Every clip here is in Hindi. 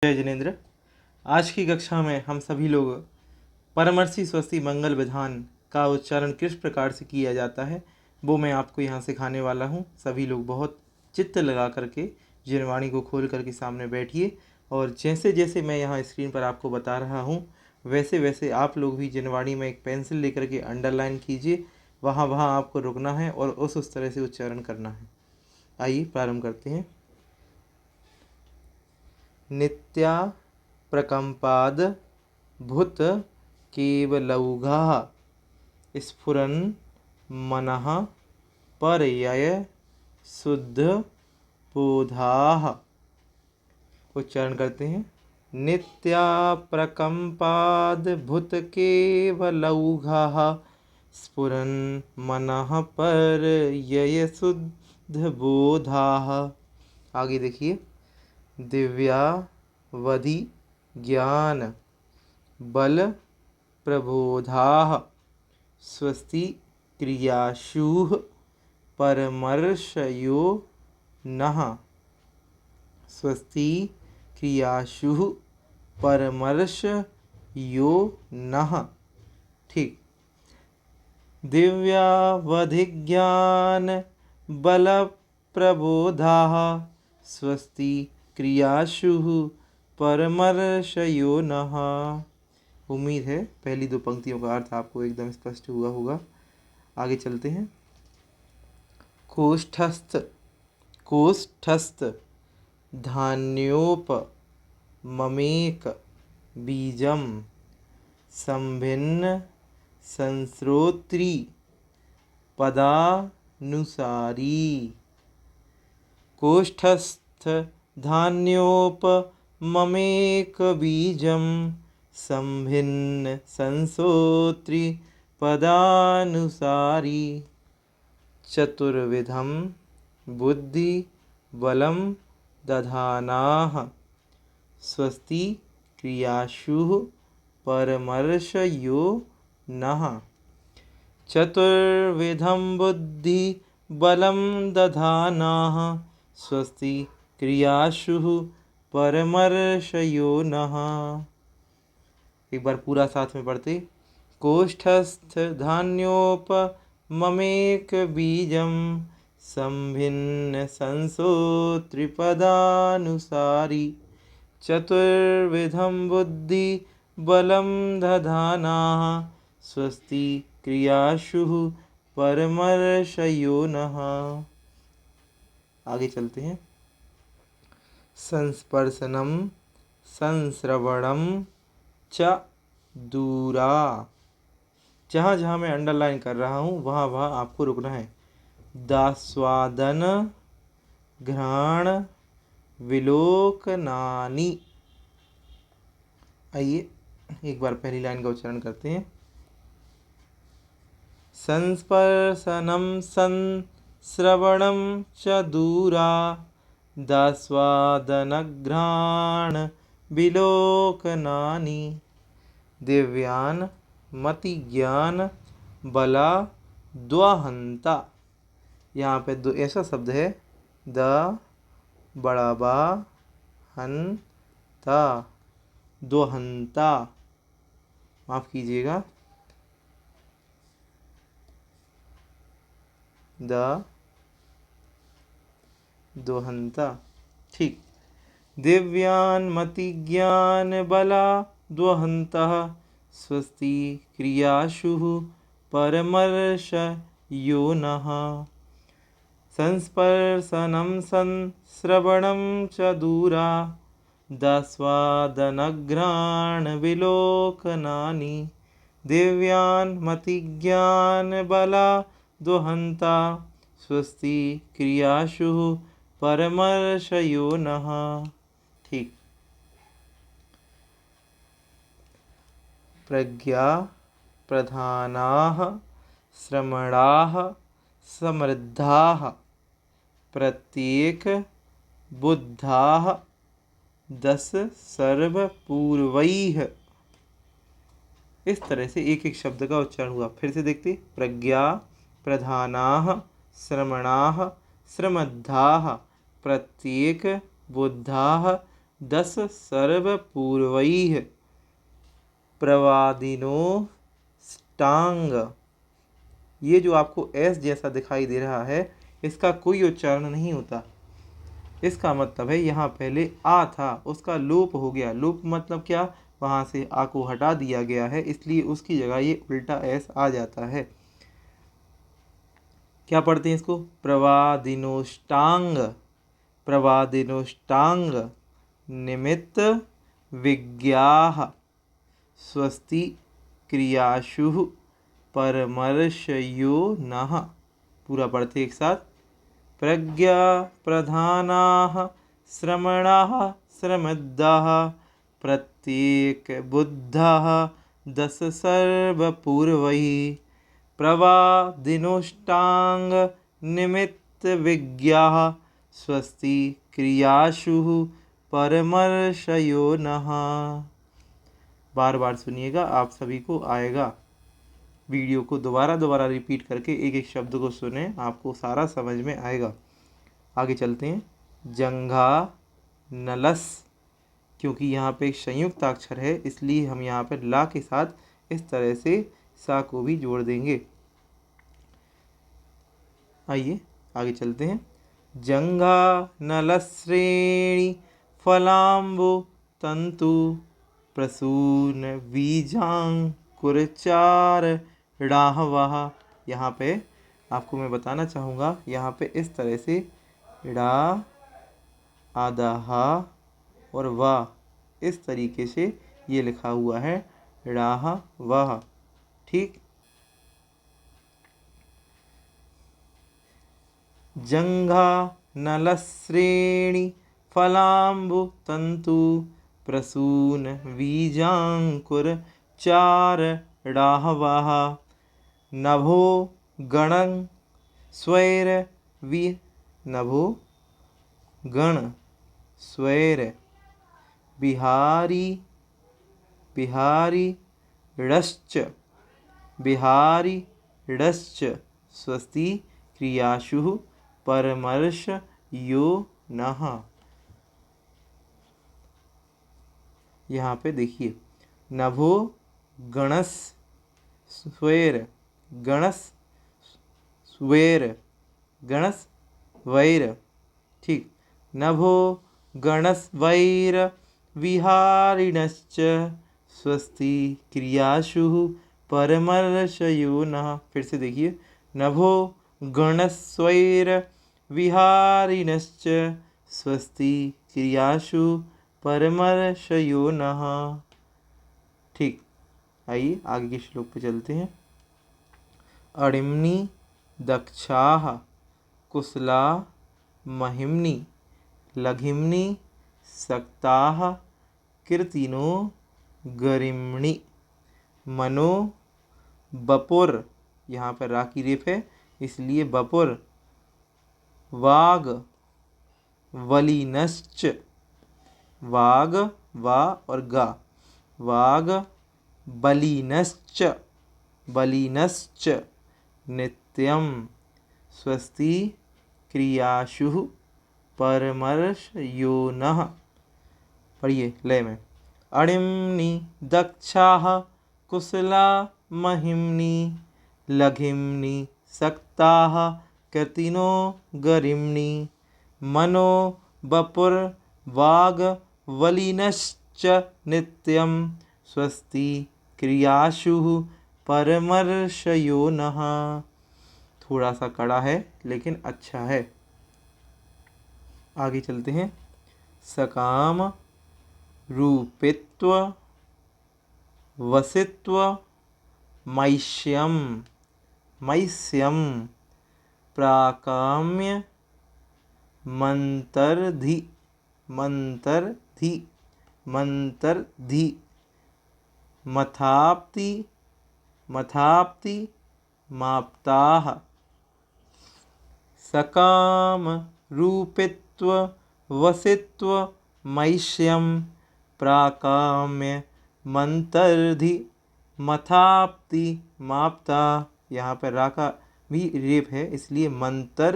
जय जिनेन्द्र। आज की कक्षा में हम सभी लोग परमर्शी स्वस्ति मंगल विधान का उच्चारण किस प्रकार से किया जाता है वो मैं आपको यहाँ सिखाने वाला हूँ। सभी लोग बहुत चित्त लगा करके जिनवाणी को खोल करके सामने बैठिए और जैसे जैसे मैं यहाँ स्क्रीन पर आपको बता रहा हूँ वैसे वैसे आप लोग भी जिनवाणी में एक पेंसिल लेकर के अंडरलाइन कीजिए। वहाँ वहाँ आपको रुकना है और उस तरह से उच्चारण करना है। आइए प्रारंभ करते हैं। नित्या प्रकंपाद भूत केवलौघः स्फुरन् मनः परयय शुद्ध बोधाः। उच्चारण करते हैं। नित्या प्रकंपाद भूत केवलौघः स्फुरन् मनः परयय शुद्ध बोधाः। आगे देखिए। दिव्यावधि ज्ञान बल प्रबोधाः स्वस्ति क्रियाशुः परमर्शयो नः। स्वस्ति क्रियाशुः परमर्शयो नः। ठीक। दिव्यावधिज्ञान बल प्रबोधाः स्वस्ति क्रियाशुः परमर्शयो नः। उम्मीद है पहली दो पंक्तियों का अर्थ आपको एकदम स्पष्ट हुआ होगा। आगे चलते हैं। कोष्ठस्थ धान्योप ममेक बीजम संभिन्न संस्रोत्री पदानुसारी। कोष्ठस्थ धान्योप ममेक बीजम संभिन्न संसोत्री पदानुसारी। चतुर्विधम बुद्धि बलम दधानाः स्वस्ति क्रियाशुः परमर्शयो नः। चतुर्विधम बुद्धि बलम दधानाः स्वस्ति क्रियाशुः परमर्शयो नः। एक बार पूरा साथ में पढ़ते। कोष्ठस्थ धान्योप ममेक बीजम संभिन्न संसोत्रिपदानुसारी। चतुर्विधम बुद्धि बलम दधानाः स्वस्ति क्रियाशुः परमर्शयो नः। आगे चलते हैं। संस्पर्शनम संश्रवणम च दूरा। जहाँ जहाँ मैं अंडरलाइन कर रहा हूँ वहाँ वहाँ आपको रुकना है। दास्वादन घ्राण विलोकनानि। आइए एक बार पहली लाइन का उच्चारण करते हैं। संस्पर्शनम संश्रवणम च दूरा दास्वादनघ्राण विलोकनानि। दिव्यान मति ज्ञान बला द्वाहंता। यहाँ पे दो ऐसा शब्द है द बड़ा बा हंता द्वाहंता। माफ कीजिएगा द द्वाहंता। ठीक। दिव्यान मति ज्ञान बला द्वाहंतः स्वस्ति क्रियाशुः परमर्शयो नः। संस्पर्शनं संश्रवणं च दूरा दास्वादनघ्राण विलोकनानि। दिव्यान् मतिज्ञान बला द्वाहंता स्वस्ति क्रियाशुः परमर्शयो नः। ठीक। प्रज्ञा प्रधानाः श्रमणाः समृद्धाः प्रत्येक बुद्धाः दस सर्वपूर्वैः। इस तरह से एक एक शब्द का उच्चारण हुआ। फिर से देखते। प्रज्ञा प्रधानाः श्रमणाः श्रमद्धाः प्रत्येक बुद्धाः दस सर्वपूर्वैः प्रवादिनो स्टांग। ये जो आपको एस जैसा दिखाई दे रहा है, इसका कोई उच्चारण नहीं होता। इसका मतलब है यहाँ पहले आ था, उसका लोप हो गया। लोप मतलब क्या, वहाँ से आ को हटा दिया गया है, इसलिए उसकी जगह ये उल्टा एस आ जाता है। क्या पढ़ते हैं इसको, प्रवादिनोष्टांग। प्रवादिनोष्टांग निमित्त विज्ञाः स्वस्ति क्रियाशु परमर्शयो नः। पूरा पढ़ते एक साथ। प्रज्ञा प्रधानाः श्रमणाः श्रमद्दाः प्रत्येक बुद्धाः दश सर्वपूर्वैः प्रवादिनोष्टांग निमित्त विज्ञाः स्वस्ति क्रियाशु परमर्शयो नः। बार बार सुनिएगा, आप सभी को आएगा। वीडियो को दोबारा रिपीट करके एक एक शब्द को सुने, आपको सारा समझ में आएगा। आगे चलते हैं। जंघा नलस, क्योंकि यहाँ पे एक संयुक्त अक्षर है, इसलिए हम यहाँ पर ला के साथ इस तरह से सा को भी जोड़ देंगे। आइए आगे चलते हैं। जंघा नलश्रेणी फलाम्बु तंतु प्रसून बीजांकुरचार डाहवाह। यहाँ पे आपको मैं बताना चाहूँगा, यहाँ पे इस तरह से डा आधा हा और वाह, इस तरीके से ये लिखा हुआ है, डाह वाह। ठीक। जंघा नलश्रेणी फलाम्बु तंतु प्रसून बीजांकुर चार डाहवाः नभो गणं स्वैर वि नभो गण स्वैर बिहारी बिहारी ड़श्च बिहारी ड़श्च स्वस्ति क्रियाशु परमर्श यो नः। यहाँ पे देखिए, नभो गणस स्वेर गणस स्वेर गणस वैर। ठीक। नभो गणस वैर विहारिणश्च स्वस्ति क्रियाशु परमर्शयो नः। फिर से देखिए, नभो गणस्वैर विहारिणश्च स्वस्ति क्रियाशु परमर्शयो नः। ठीक। आइए आगे के श्लोक पे चलते हैं। अणिम्नि दक्षाः कुशला महिम्नि लघिम्नि सक्ताः कीर्तिनो गरिम्णि मनो बपुर। यहाँ पर रा की रेफ है, इसलिए बपुर वाग वलिनश्च। वाग वा और गा, वाग बलिनश्च बलिनश्च नित्यं स्वस्ति क्रियाशु परमर्शयो नः। पढ़िए लय में। अणिम्नि दक्षाः कुशला महिम्नि लघिम्नि सक्ताः कीर्तिनो गरिम्णि मनो बपुर वाग वलिनश्च नित्यं स्वस्ति क्रियाशु परमर्शयो नः। थोड़ा सा कड़ा है लेकिन अच्छा है। आगे चलते हैं। सकाम रूपित्व वसित्व मैष्यम मैस्यम प्राकाम्य मंतरधि मंतरधि मंतरधि मथाप्ति मथाप्ति माप्ताः। सकाम रूपित्व वसित्व मैष्यम प्राकाम्य मंतरधि मथाप्ति माप्ता। यहाँ पर रा का भी रेप है, इसलिए मंतर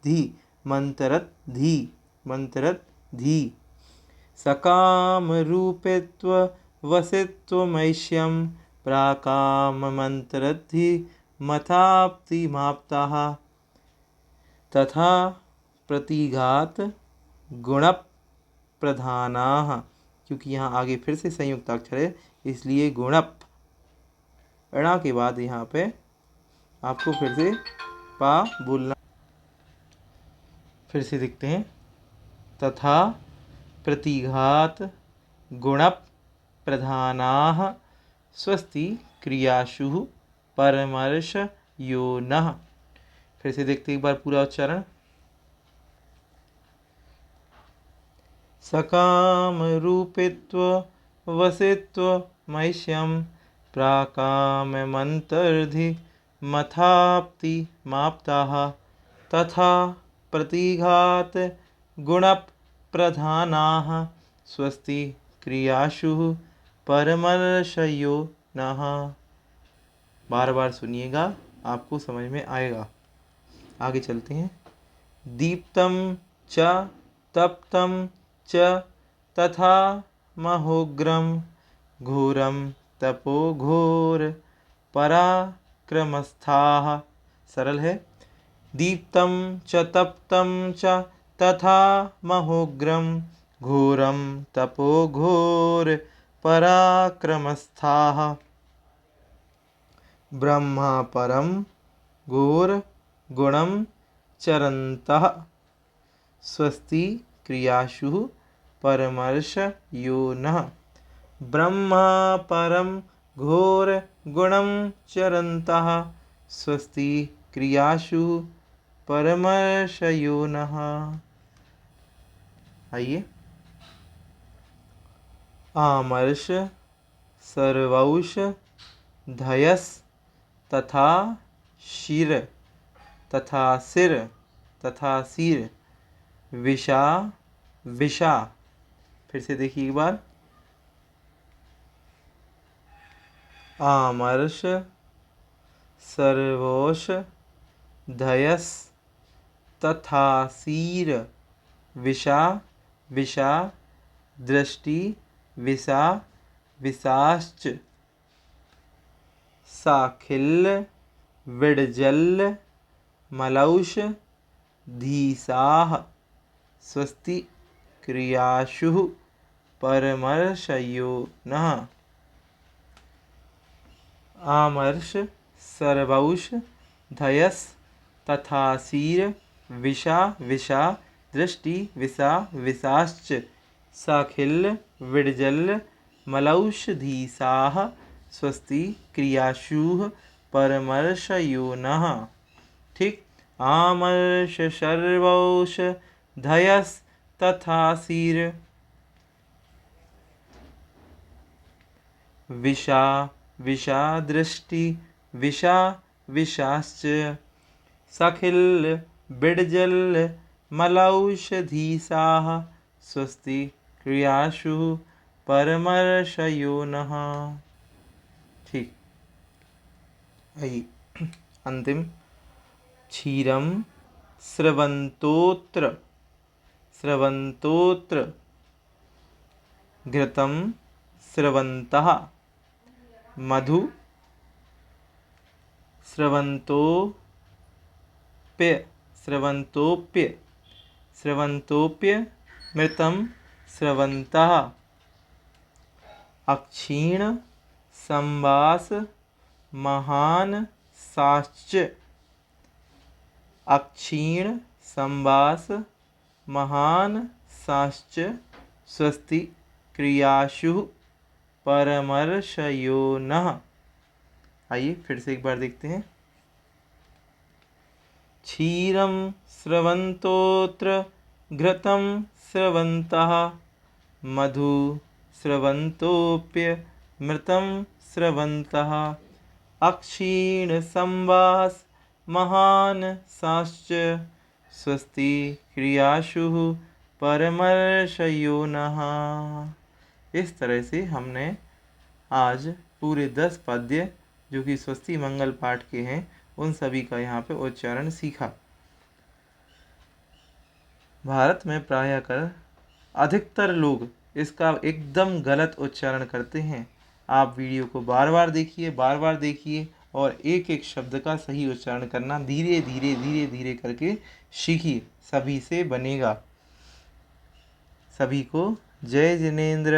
धी मंतरत धी मंतरत धी। सकाम रूपित्व वसित्वमैष्यं प्राकाममन्तरद्धि मथाप्तिमाप्ताः तथा प्रतिघात गुण प्रधानाः। क्योंकि यहाँ आगे फिर से संयुक्त अक्षर है इसलिए गुणप अणा के बाद यहाँ पे आपको फिर से पा बोलना। फिर से देखते हैं। तथा प्रतिघात गुणप प्रधानाः स्वस्ति क्रियाशु परमर्श योनः। फिर से देखते एक बार पूरा उच्चारण। सकाम रूपित्व वसित्व मैष्यं प्राकाममन्तर्धि मथाप्ति माप्ताः तथा प्रतिघात गुणप प्रधानाः स्वस्ति क्रियाशु परमर्शयो नः। बार बार सुनिएगा आपको समझ में आएगा। आगे चलते हैं। दीप्तं च तप्तं च तथा महोग्रं घोरं तपो घोर पराक्रमस्थाः। सरल है। दीप्तं च तप्तं च तथा महोग्रं घोरं तपो घोर पराक्रमस्थाः ब्रह्मा परम घोर गुणं चरन्तः स्वस्ति क्रियाशु परमर्श योनः। ब्रह्मा परम घोर गुणं चरन्तः स्वस्ति क्रियाशु परमर्श योनः। आइए। आमर्ष सर्वौष धयस तथा शिर तथा सिर तथा सिर विषा विषा। फिर से देखिए एक बार। आमर्ष सर्वोष धयस तथा सीर विषा विषा दृष्टि विषा विषाश्च साखिल्य विडजल मलौष धीसाः स्वस्ति क्रियाशु परमर्शयो नः। आमर्ष सर्वौष धयस तथा सीर विषा विषा दृष्टि विषा विषाश्च साखिल्य विडजल मलौषधीसाः स्वस्ति क्रियाशु परमर्शयो नः। ठीक। आमर्ष सर्वौष धयस तथा सीर विषा विषा दृष्टि विषा विषाश्च साखिल्य बिडजल मलौषधीसाः स्वस्ति क्रियाशु परमर्शयो नः। ठीक। अंतिम। क्षीरं स्रवन्तोत्र स्रवन्तोत्र घृतं स्रवन्तः मधु स्रवन्तोप्य स्रवन्तोप्य स्रवन्तोप्य मृतं स्रवन्तः अक्षीण संवास महान साश्च अक्षीण संवास महान साश्च स्वस्ति क्रियाशु परमर्शयो नः। आइए फिर से एक बार देखते हैं। क्षीरं स्रवन्तोत्र घृतं स्रवन्तः मधु स्रवन्तोप्य मृतं स्रवन्तः अक्षीण संवास महान साश्च स्वस्ति क्रियाशु परमर्शयो नः। इस तरह से हमने आज पूरे 10 पद्य जो कि स्वस्ति मंगल पाठ के हैं उन सभी का यहाँ पे उच्चारण सीखा। भारत में प्रायः कर अधिकतर लोग इसका एकदम गलत उच्चारण करते हैं। आप वीडियो को बार बार देखिए और एक एक शब्द का सही उच्चारण करना धीरे धीरे करके सीखिए, सभी से बनेगा। सभी को जय जिनेंद्र।